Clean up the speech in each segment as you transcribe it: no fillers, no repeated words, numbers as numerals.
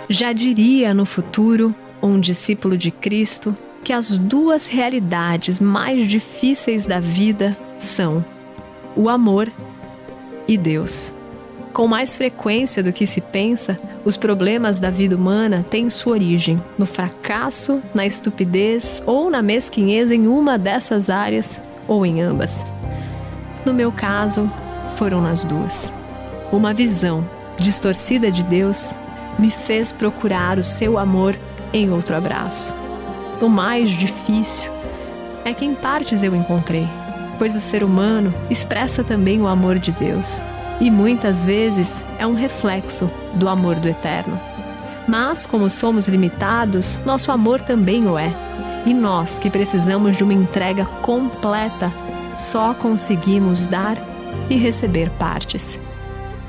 Já diria no futuro um discípulo de Cristo que as duas realidades mais difíceis da vida são o amor e Deus. Com mais frequência do que se pensa, os problemas da vida humana têm sua origem no fracasso, na estupidez ou na mesquinhez em uma dessas áreas ou em ambas. No meu caso, foram nas duas. Uma visão distorcida de Deus me fez procurar o seu amor em outro abraço. O mais difícil é que em partes eu encontrei, pois o ser humano expressa também o amor de Deus e muitas vezes é um reflexo do amor do Eterno. Mas como somos limitados, nosso amor também o é. E nós que precisamos de uma entrega completa, só conseguimos dar e receber partes.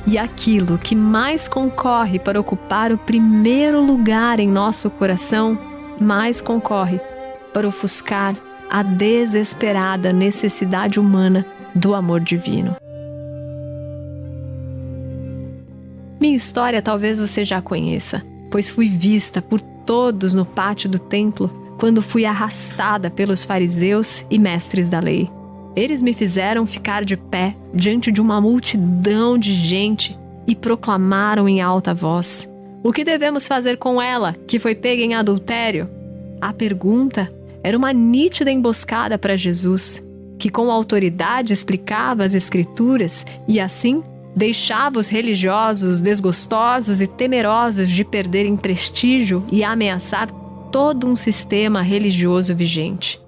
E aquilo que mais concorre para ocupar o primeiro lugar em nosso coração, mais concorre para ofuscar a desesperada necessidade humana do amor divino. Minha história talvez você já conheça, pois fui vista por todos no pátio do templo quando fui arrastada pelos fariseus e mestres da lei. Eles me fizeram ficar de pé diante de uma multidão de gente e proclamaram em alta voz: "O que devemos fazer com ela, que foi pega em adultério?" A pergunta era uma nítida emboscada para Jesus, que com autoridade explicava as Escrituras e assim deixava os religiosos desgostosos e temerosos de perderem prestígio e ameaçar todo um sistema religioso vigente.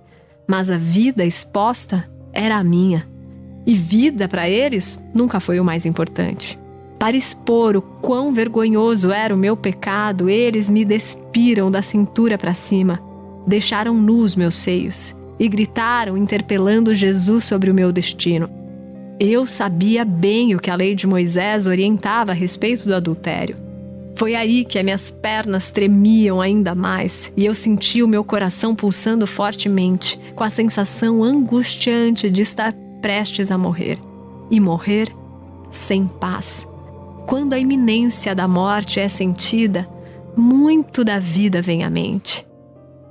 Mas a vida exposta era a minha, e vida para eles nunca foi o mais importante. Para expor o quão vergonhoso era o meu pecado, eles me despiram da cintura para cima, deixaram nus meus seios e gritaram interpelando Jesus sobre o meu destino. Eu sabia bem o que a lei de Moisés orientava a respeito do adultério. Foi aí que as minhas pernas tremiam ainda mais e eu senti o meu coração pulsando fortemente, com a sensação angustiante de estar prestes a morrer. E morrer sem paz. Quando a iminência da morte é sentida, muito da vida vem à mente.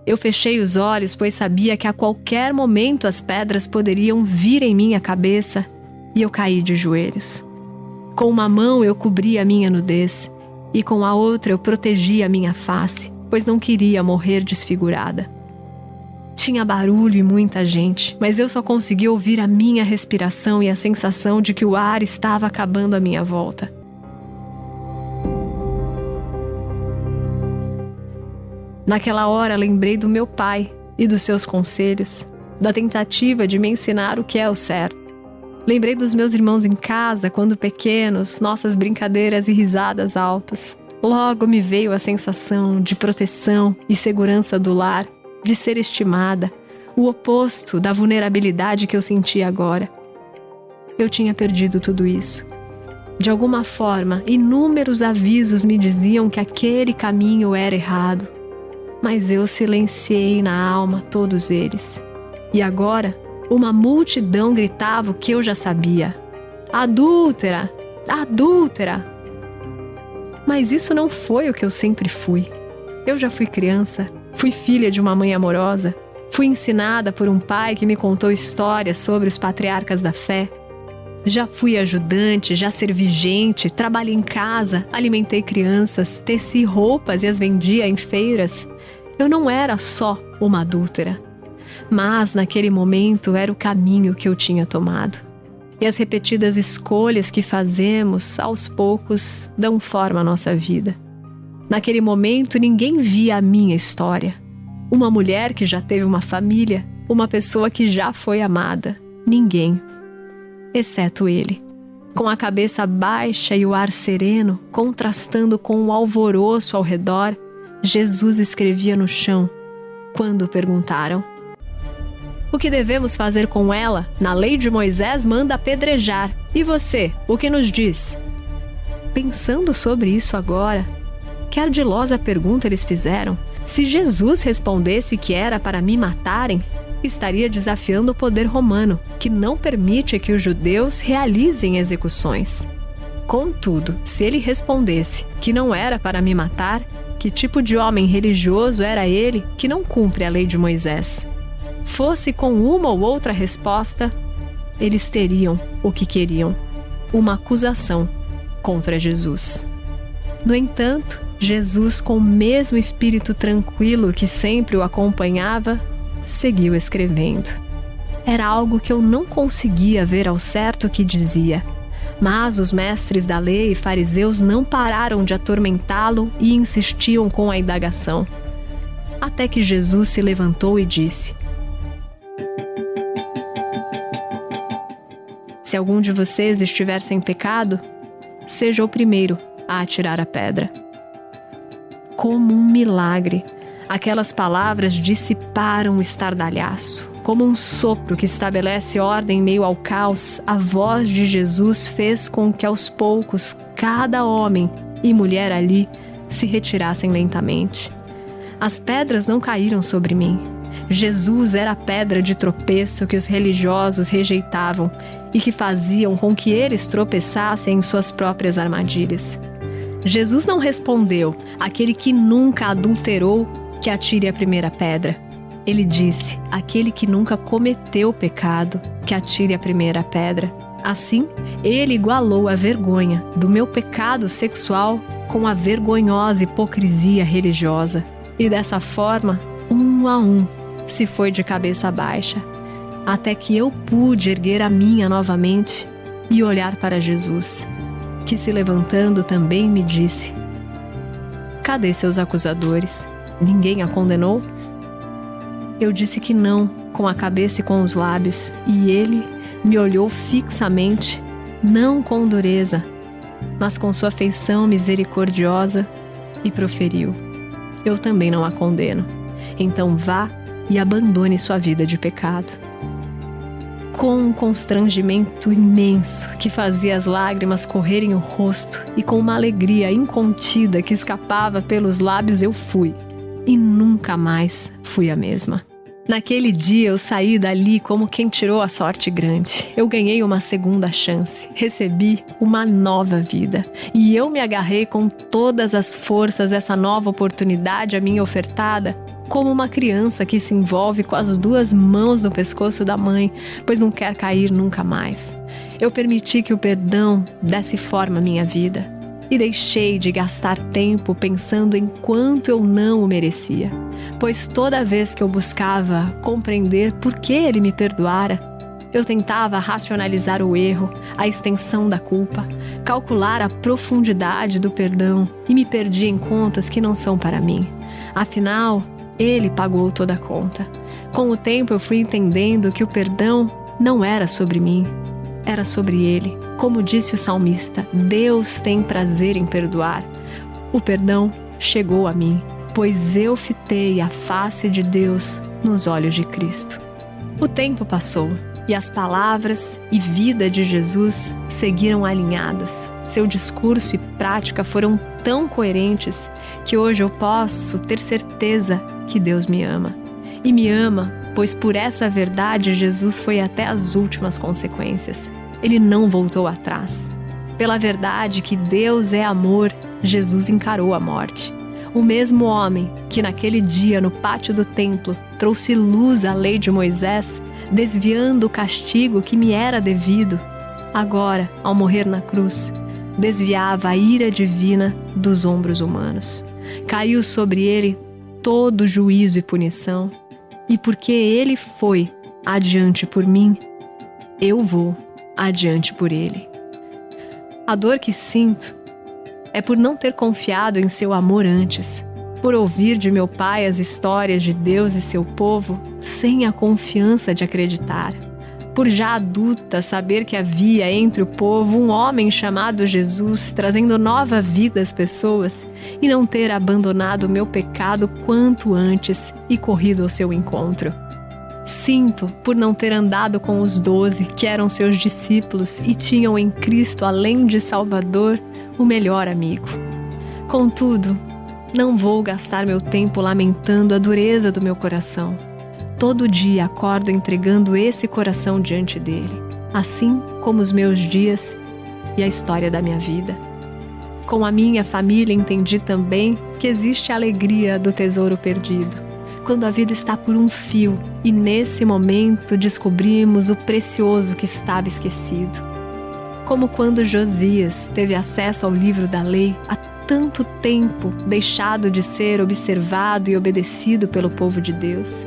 Eu fechei os olhos, pois sabia que a qualquer momento as pedras poderiam vir em minha cabeça e eu caí de joelhos. Com uma mão eu cobri a minha nudez e com a outra eu protegi a minha face, pois não queria morrer desfigurada. Tinha barulho e muita gente, mas eu só conseguia ouvir a minha respiração e a sensação de que o ar estava acabando à minha volta. Naquela hora lembrei do meu pai e dos seus conselhos, da tentativa de me ensinar o que é o certo. Lembrei dos meus irmãos em casa, quando pequenos, nossas brincadeiras e risadas altas. Logo me veio a sensação de proteção e segurança do lar, de ser estimada, o oposto da vulnerabilidade que eu sentia agora. Eu tinha perdido tudo isso. De alguma forma, inúmeros avisos me diziam que aquele caminho era errado, mas eu silenciei na alma todos eles. E agora, uma multidão gritava o que eu já sabia: "Adúltera! Adúltera!" Mas isso não foi o que eu sempre fui. Eu já fui criança, fui filha de uma mãe amorosa, fui ensinada por um pai que me contou histórias sobre os patriarcas da fé. Já fui ajudante, já servi gente, trabalhei em casa, alimentei crianças, teci roupas e as vendia em feiras. Eu não era só uma adúltera. Mas, naquele momento, era o caminho que eu tinha tomado. E as repetidas escolhas que fazemos, aos poucos, dão forma à nossa vida. Naquele momento, ninguém via a minha história. Uma mulher que já teve uma família, uma pessoa que já foi amada. Ninguém. Exceto ele. Com a cabeça baixa e o ar sereno, contrastando com o alvoroço ao redor, Jesus escrevia no chão, quando perguntaram: "O que devemos fazer com ela? Na lei de Moisés manda apedrejar. E você, o que nos diz?" Pensando sobre isso agora, que ardilosa pergunta eles fizeram. Se Jesus respondesse que era para me matarem, estaria desafiando o poder romano, que não permite que os judeus realizem execuções. Contudo, se ele respondesse que não era para me matar, que tipo de homem religioso era ele que não cumpre a lei de Moisés. Fosse com uma ou outra resposta, eles teriam o que queriam: uma acusação contra Jesus. No entanto, Jesus, com o mesmo espírito tranquilo que sempre o acompanhava, seguiu escrevendo. Era algo que eu não conseguia ver ao certo o que dizia, mas os mestres da lei e fariseus não pararam de atormentá-lo e insistiam com a indagação. Até que Jesus se levantou e disse: Se algum de vocês estiver sem pecado, seja o primeiro a atirar a pedra. Como um milagre, aquelas palavras dissiparam o estardalhaço. Como um sopro que estabelece ordem em meio ao caos, a voz de Jesus fez com que aos poucos cada homem e mulher ali se retirassem lentamente. As pedras não caíram sobre mim. Jesus era a pedra de tropeço que os religiosos rejeitavam e que faziam com que eles tropeçassem em suas próprias armadilhas. Jesus não respondeu: aquele que nunca adulterou, que atire a primeira pedra. Ele disse: aquele que nunca cometeu pecado, que atire a primeira pedra. Assim, ele igualou a vergonha do meu pecado sexual com a vergonhosa hipocrisia religiosa. E dessa forma, um a um, se foi de cabeça baixa, até que eu pude erguer a minha novamente e olhar para Jesus, que se levantando também me disse: cadê seus acusadores? Ninguém a condenou? Eu disse que não, com a cabeça e com os lábios, e ele me olhou fixamente, não com dureza, mas com sua feição misericordiosa, e proferiu: eu também não a condeno. Então vá e abandone sua vida de pecado. Com um constrangimento imenso que fazia as lágrimas correrem o rosto e com uma alegria incontida que escapava pelos lábios, eu fui. E nunca mais fui a mesma. Naquele dia eu saí dali como quem tirou a sorte grande. Eu ganhei uma segunda chance, recebi uma nova vida. E eu me agarrei com todas as forças essa nova oportunidade a mim ofertada, como uma criança que se envolve com as duas mãos no pescoço da mãe, pois não quer cair nunca mais. Eu permiti que o perdão desse forma à minha vida e deixei de gastar tempo pensando em quanto eu não o merecia, pois toda vez que eu buscava compreender por que ele me perdoara, eu tentava racionalizar o erro, a extensão da culpa, calcular a profundidade do perdão e me perdi em contas que não são para mim. Afinal, ele pagou toda a conta. Com o tempo eu fui entendendo que o perdão não era sobre mim, era sobre ele. Como disse o salmista, Deus tem prazer em perdoar. O perdão chegou a mim, pois eu fitei a face de Deus nos olhos de Cristo. O tempo passou e as palavras e vida de Jesus seguiram alinhadas. Seu discurso e prática foram tão coerentes que hoje eu posso ter certeza que Deus me ama. E me ama, pois por essa verdade Jesus foi até as últimas consequências. Ele não voltou atrás. Pela verdade que Deus é amor, Jesus encarou a morte. O mesmo homem que naquele dia no pátio do templo trouxe luz à lei de Moisés, desviando o castigo que me era devido, agora, ao morrer na cruz, desviava a ira divina dos ombros humanos. Caiu sobre ele todo juízo e punição, e porque ele foi adiante por mim, eu vou adiante por ele. A dor que sinto é por não ter confiado em seu amor antes, por ouvir de meu pai as histórias de Deus e seu povo sem a confiança de acreditar, por já adulta saber que havia entre o povo um homem chamado Jesus trazendo nova vida às pessoas e não ter abandonado o meu pecado quanto antes e corrido ao seu encontro. Sinto por não ter andado com os 12, que eram seus discípulos e tinham em Cristo, além de Salvador, o melhor amigo. Contudo, não vou gastar meu tempo lamentando a dureza do meu coração. Todo dia acordo entregando esse coração diante dele, assim como os meus dias e a história da minha vida. Com a minha família entendi também que existe a alegria do tesouro perdido, quando a vida está por um fio e nesse momento descobrimos o precioso que estava esquecido. Como quando Josias teve acesso ao livro da lei há tanto tempo deixado de ser observado e obedecido pelo povo de Deus.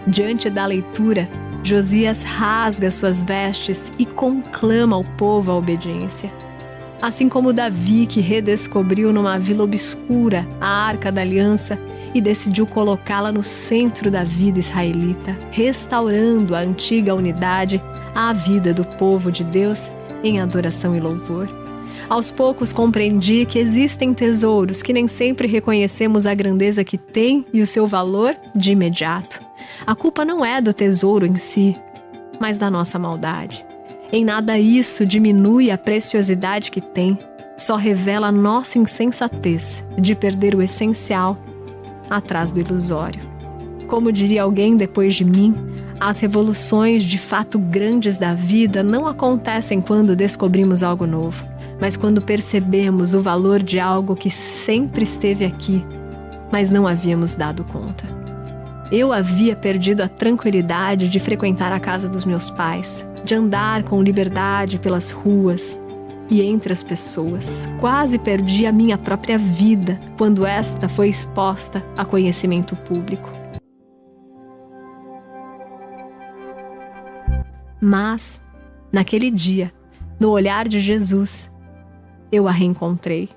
Diante da leitura, Josias rasga suas vestes e conclama ao povo a obediência. Assim como Davi, que redescobriu numa vila obscura a Arca da Aliança e decidiu colocá-la no centro da vida israelita, restaurando a antiga unidade à vida do povo de Deus em adoração e louvor. Aos poucos compreendi que existem tesouros que nem sempre reconhecemos a grandeza que tem e o seu valor de imediato. A culpa não é do tesouro em si, mas da nossa maldade. Em nada isso diminui a preciosidade que tem, só revela a nossa insensatez de perder o essencial atrás do ilusório. Como diria alguém depois de mim, as revoluções de fato grandes da vida não acontecem quando descobrimos algo novo, mas quando percebemos o valor de algo que sempre esteve aqui, mas não havíamos dado conta. Eu havia perdido a tranquilidade de frequentar a casa dos meus pais, de andar com liberdade pelas ruas e entre as pessoas. Quase perdi a minha própria vida quando esta foi exposta a conhecimento público. Mas, naquele dia, no olhar de Jesus, eu a reencontrei.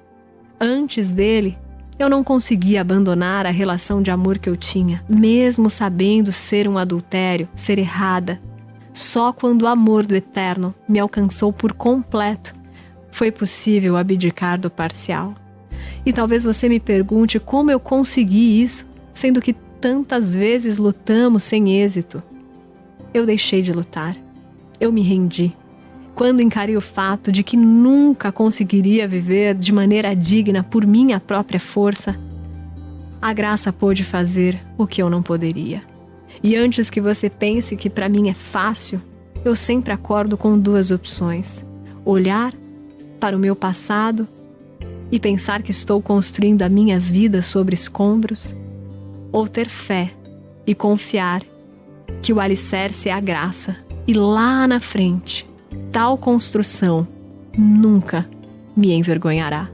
Antes dele, eu não conseguia abandonar a relação de amor que eu tinha, mesmo sabendo ser um adultério, ser errada. Só quando o amor do Eterno me alcançou por completo, foi possível abdicar do parcial. E talvez você me pergunte como eu consegui isso, sendo que tantas vezes lutamos sem êxito. Eu deixei de lutar. Eu me rendi. Quando encarei o fato de que nunca conseguiria viver de maneira digna por minha própria força, a graça pôde fazer o que eu não poderia. E antes que você pense que para mim é fácil, eu sempre acordo com duas opções: olhar para o meu passado e pensar que estou construindo a minha vida sobre escombros, ou ter fé e confiar que o alicerce é a graça e lá na frente, tal construção nunca me envergonhará.